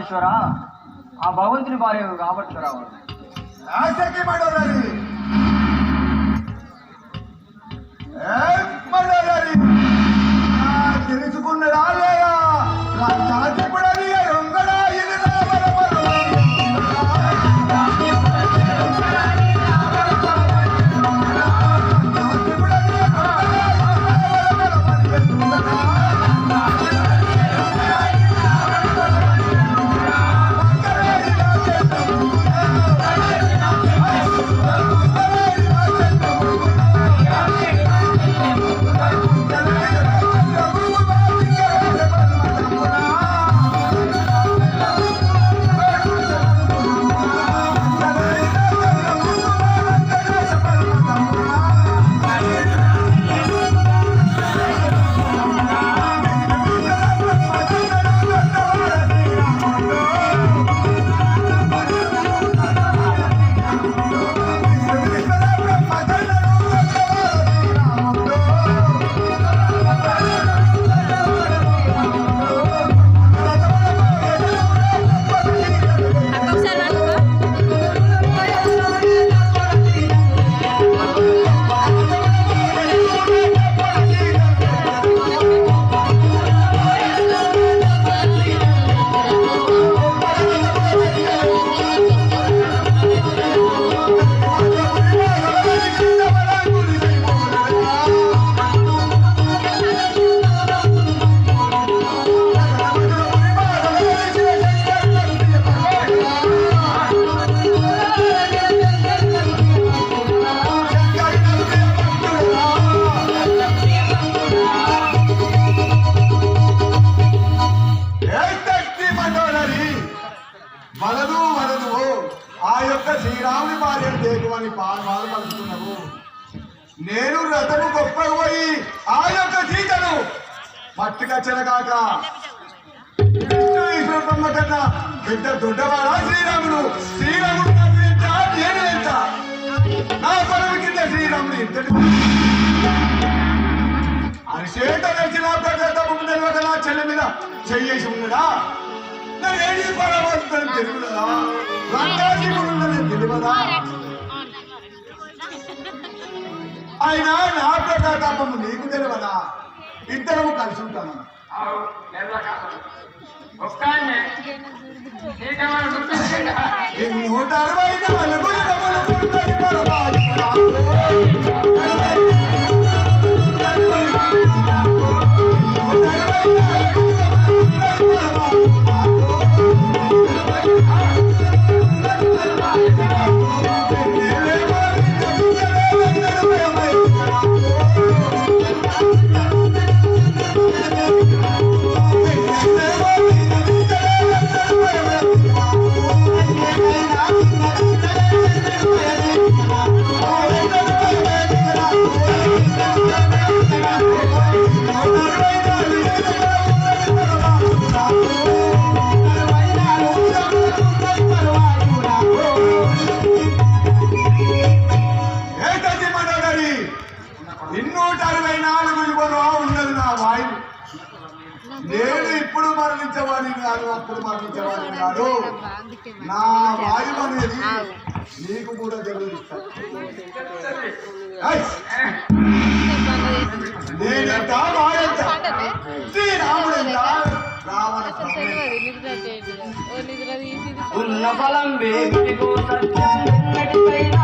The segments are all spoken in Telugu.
పరమేశ్వర ఆ భగవంతుని భార్య కాబట్టి రావాలి. తెలుసుకున్నదా లేదా వలదు వలదు ఆ యొక్క శ్రీరాముని భార్యను దేకువని పాలు పలుకుతున్నావు. నేను రథము గొప్పగా పోయి ఆ యొక్క సీతను పట్టుకచ్చన కాక ఈశ్వరమ్మ కన్నా పెద్ద దొడ్డవాడా శ్రీరాముడు. శ్రీరాముడు నాకు ఎంత నేను ఎంత నా పదవి కింద శ్రీరాముడు ఇంతటి అరిచేత నచ్చిన ప్రజాతము తెలియక నా చెల్లె మీద చెయ్యేసి ఉన్నదా. ఏడి పరమాత్మని తెలుగుదా రంగాజీవులని తెలియదా. అయినా నా ప్రజాతాపము నీకు తెలియదా. ఇద్దరము కలిసి ఉంటాను. 264 యుగంలో ఉన్నది నా వాయువు. నేను ఇప్పుడు మరణించేవాడిని కాదు, అప్పుడు మరణించేవాడిని కాదు. నా వాయువు అనేది నీకు కూడా తెలియదు. నేనెంత వాయంత శ్రీరాముడెంత రావణ ఉన్న బలం వేదికో సత్యం ఎన్నటికైనా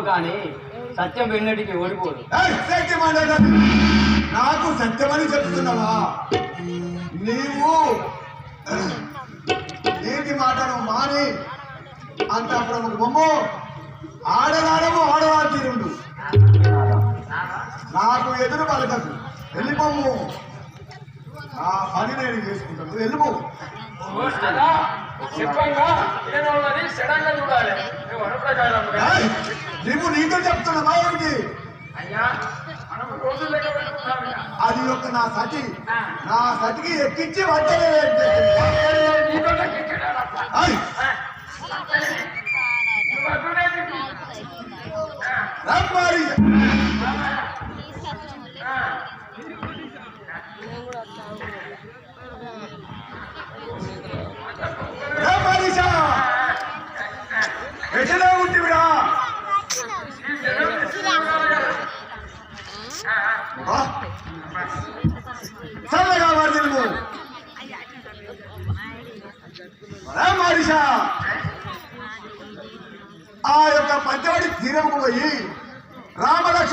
కానీ సత్యం ఎన్నటికి ఓడిపోదు. నాకు సత్యమని చెప్తున్నావా? నీవు నీటి మాటను మాని అంతఃపురముకు బొమ్ము ఆడరాడము ఆడవాడు తీరుండు నాకు ఎదురు పలకదు వెళ్ళిపోము ఆ పని నేను చేసుకుంటాను వెళ్ళిపో నువ్వు నీతో చెప్తున్నా మాయకి అది యొక్క నా సతికి ఎక్కించి వచ్చలే ఎట్లా ఉంటివిరా చల్లగా వాడి నువ్వు మారిషా ఆ యొక్క పంచవడి తీరంకు పోయి రామలక్ష్మణ